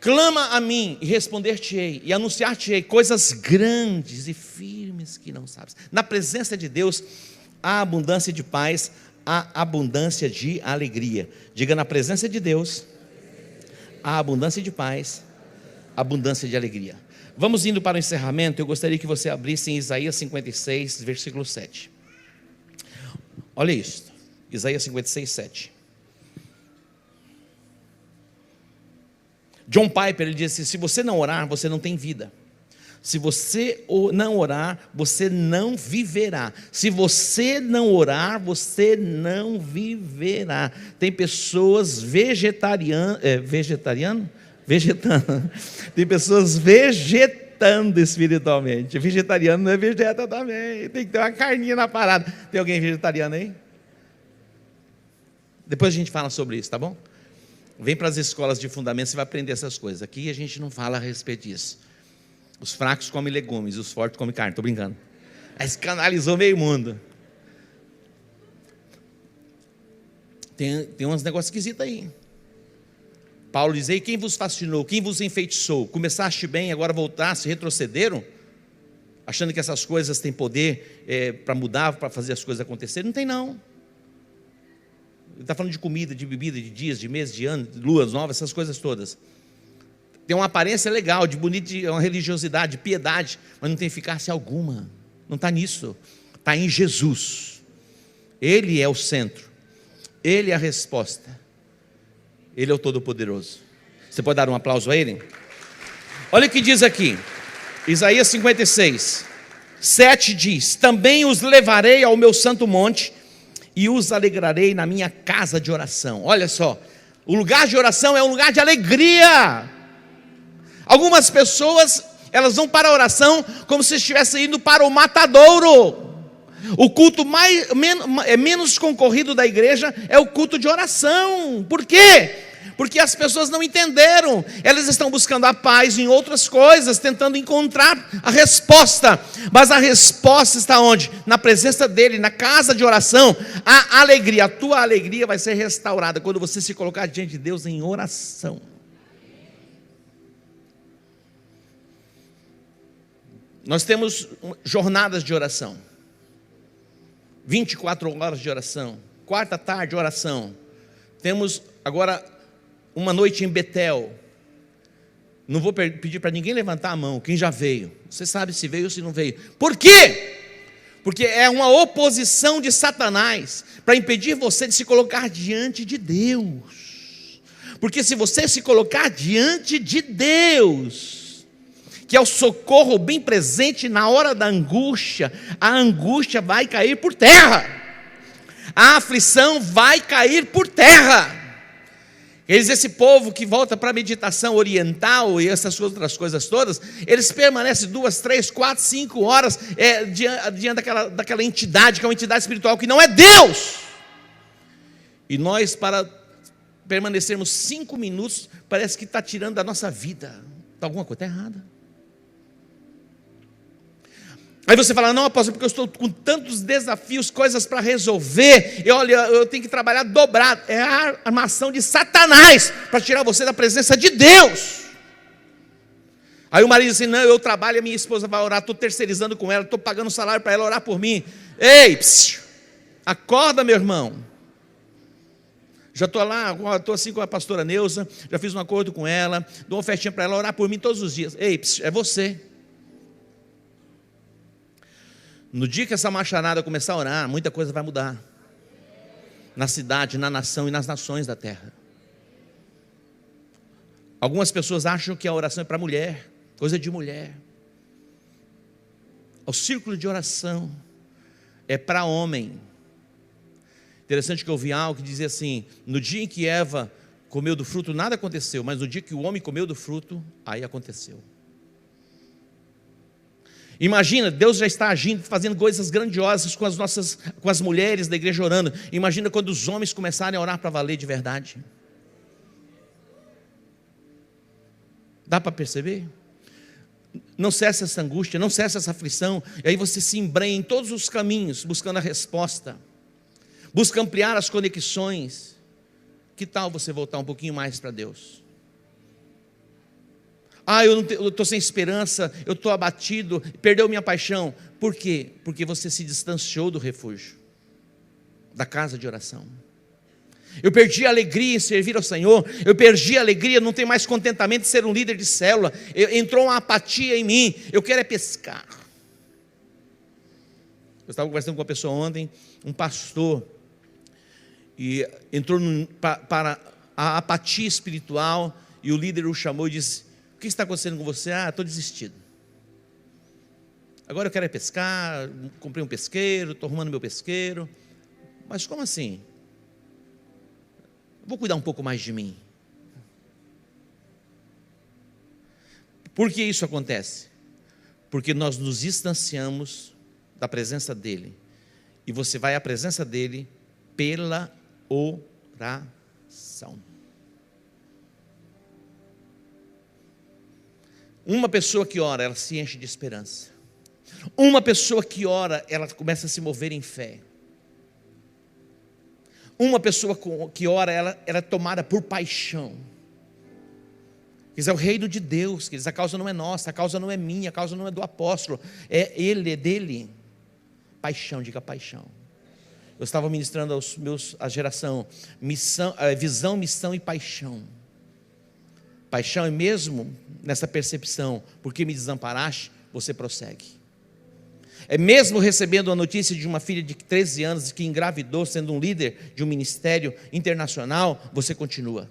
clama a mim e responder-te-ei, e anunciar-te-ei coisas grandes e firmes que não sabes. Na presença de Deus há abundância de paz, há abundância de alegria. Diga: na presença de Deus há abundância de paz, abundância de alegria. Vamos indo para o encerramento. Eu gostaria que você abrisse em Isaías 56, versículo 7. Olha isso, Isaías 56, 7. John Piper, ele disse: se você não orar, você não tem vida. Se você não orar, você não viverá. Se você não orar, você não viverá. Tem pessoas vegetando. Tem pessoas vegetando espiritualmente. Vegetariano não é vegeta também. Tem que ter uma carninha na parada. Tem alguém vegetariano aí? Depois a gente fala sobre isso, tá bom? Vem para as escolas de fundamento, você vai aprender essas coisas. Aqui a gente não fala a respeito disso. Os fracos comem legumes, os fortes comem carne. Estou brincando. Aí escandalizou meio mundo. Tem uns negócios esquisitos aí. Paulo diz: ei, quem vos fascinou? Quem vos enfeitiçou? Começaste bem, agora voltaste, retrocederam? Achando que essas coisas têm poder para mudar, para fazer as coisas acontecerem? Não tem não. Ele está falando de comida, de bebida, de dias, de meses, de anos, de luas novas, essas coisas todas. Tem uma aparência legal, de bonito, de uma religiosidade, de piedade, mas não tem eficácia alguma. Não está nisso. Está em Jesus. Ele é o centro. Ele é a resposta. Ele é o Todo-Poderoso. Você pode dar um aplauso a Ele? Olha o que diz aqui. Isaías 56, 7 diz: também os levarei ao meu santo monte e os alegrarei na minha casa de oração. Olha só, o lugar de oração é um lugar de alegria. Algumas pessoas, elas vão para a oração como se estivessem indo para o matadouro. O culto menos concorrido da igreja é o culto de oração. Por quê? Porque as pessoas não entenderam. Elas estão buscando a paz em outras coisas, tentando encontrar a resposta. Mas a resposta está onde? Na presença dele, na casa de oração. A alegria, a tua alegria vai ser restaurada quando você se colocar diante de Deus em oração. Nós temos jornadas de oração, 24 horas de oração, quarta tarde oração. Temos agora uma noite em Betel. Não vou pedir para ninguém levantar a mão, quem já veio, você sabe se veio ou se não veio. Por quê? Porque é uma oposição de Satanás para impedir você de se colocar diante de Deus. Porque se você se colocar diante de Deus, que é o socorro bem presente na hora da angústia, a angústia vai cair por terra, a aflição vai cair por terra. Esse povo que volta para a meditação oriental e essas outras coisas todas, eles permanecem 2, 3, 4, 5 horas diante daquela entidade, que é uma entidade espiritual que não é Deus. E nós, para permanecermos 5 minutos, parece que está tirando da nossa vida. Alguma coisa está errada. Aí você fala: não, apóstolo, porque eu estou com tantos desafios, coisas para resolver, e olha, eu tenho que trabalhar dobrado. É a armação de Satanás para tirar você da presença de Deus. Aí o marido diz assim: não, eu trabalho, a minha esposa vai orar, estou terceirizando com ela, estou pagando salário para ela orar por mim. Ei, acorda, meu irmão. Já estou lá, estou assim com a pastora Neuza, já fiz um acordo com ela, dou uma festinha para ela orar por mim todos os dias. Ei, é você. No dia que essa macharada começar a orar, muita coisa vai mudar. Na cidade, na nação e nas nações da terra. Algumas pessoas acham que a oração é para mulher, coisa de mulher. O círculo de oração é para homem. Interessante que eu ouvi algo que dizia assim: no dia em que Eva comeu do fruto, nada aconteceu, mas no dia que o homem comeu do fruto, aí aconteceu. Imagina, Deus já está agindo, fazendo coisas grandiosas com as mulheres da igreja orando. Imagina quando os homens começarem a orar para valer de verdade. Dá para perceber? Não cessa essa angústia, não cessa essa aflição. E aí você se embrenha em todos os caminhos, buscando a resposta. Busca ampliar as conexões. Que tal você voltar um pouquinho mais para Deus? Eu estou sem esperança, eu estou abatido, perdeu minha paixão. Por quê? Porque você se distanciou do refúgio, da casa de oração. Eu perdi a alegria em servir ao Senhor, eu perdi a alegria, não tenho mais contentamento de ser um líder de célula, entrou uma apatia em mim, eu quero é pescar. Eu estava conversando com uma pessoa ontem, um pastor, e entrou para a apatia espiritual, e o líder o chamou e disse: o que está acontecendo com você? Estou desistido. Agora eu quero é pescar, comprei um pesqueiro, estou arrumando meu pesqueiro. Mas como assim? Vou cuidar um pouco mais de mim. Por que isso acontece? Porque nós nos distanciamos da presença dEle. E você vai à presença dEle pela oração. Uma pessoa que ora, ela se enche de esperança. Uma pessoa que ora, ela começa a se mover em fé. Uma pessoa que ora, ela é tomada por paixão. É o reino de Deus, queridos. A causa não é nossa, a causa não é minha, a causa não é do apóstolo, é ele, é dele. Paixão, diga paixão. Eu estava ministrando à geração visão, missão e paixão. Paixão é mesmo nessa percepção, porque me desamparaste, você prossegue. É mesmo recebendo a notícia de uma filha de 13 anos que engravidou, sendo um líder de um ministério internacional, você continua.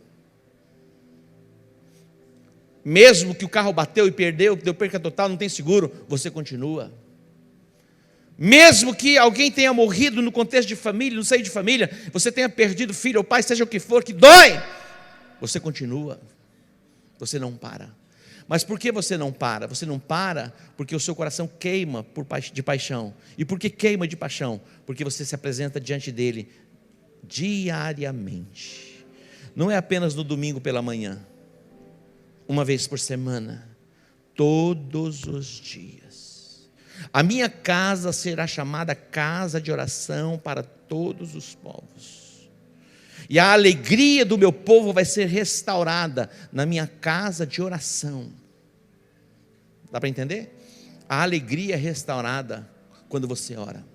Mesmo que o carro bateu e perdeu, deu perca total, não tem seguro, você continua. Mesmo que alguém tenha morrido no contexto de família, no seio de família, você tenha perdido filho ou pai, seja o que for, que dói, você continua. Você não para. Mas por que você não para? Você não para porque o seu coração queima de paixão. E por que queima de paixão? Porque você se apresenta diante dele diariamente. Não é apenas no domingo pela manhã, uma vez por semana, todos os dias. A minha casa será chamada casa de oração para todos os povos. E a alegria do meu povo vai ser restaurada na minha casa de oração. Dá para entender? A alegria é restaurada quando você ora.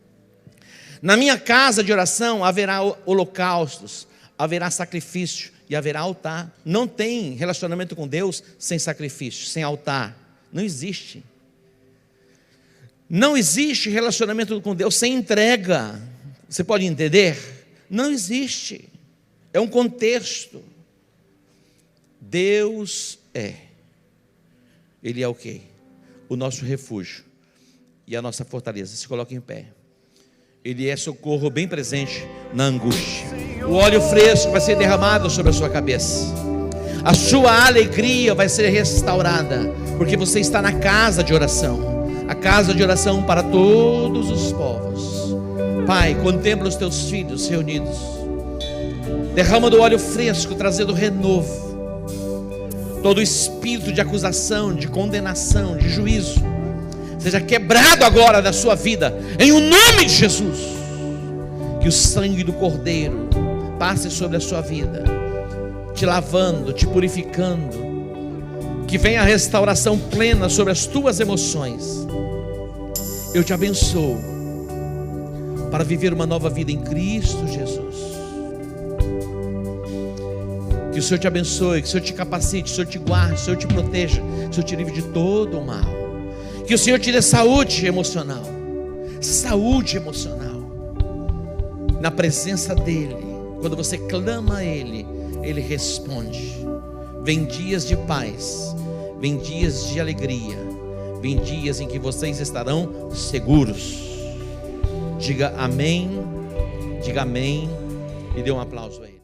Na minha casa de oração haverá holocaustos, haverá sacrifício e haverá altar. Não tem relacionamento com Deus sem sacrifício, sem altar. Não existe. Não existe relacionamento com Deus sem entrega. Você pode entender? Não existe. É um contexto. Deus Ele é o quê? O nosso refúgio e a nossa fortaleza. Se coloque em pé. Ele é socorro bem presente na angústia. O óleo fresco vai ser derramado sobre a sua cabeça. A sua alegria vai ser restaurada, porque você está na casa de oração. A casa de oração para todos os povos. Pai, contempla os teus filhos reunidos. Derrama do óleo fresco, trazendo renovo. Todo espírito de acusação, de condenação, de juízo, seja quebrado agora da sua vida, em o nome de Jesus. Que o sangue do Cordeiro passe sobre a sua vida, te lavando, te purificando. Que venha a restauração plena sobre as tuas emoções. Eu te abençoo para viver uma nova vida em Cristo Jesus. Que o Senhor te abençoe, que o Senhor te capacite, que o Senhor te guarde, que o Senhor te proteja, que o Senhor te livre de todo o mal. Que o Senhor te dê saúde emocional. Saúde emocional. Na presença dEle, quando você clama a Ele, Ele responde. Vem dias de paz, vem dias de alegria, vem dias em que vocês estarão seguros. Diga amém e dê um aplauso a Ele.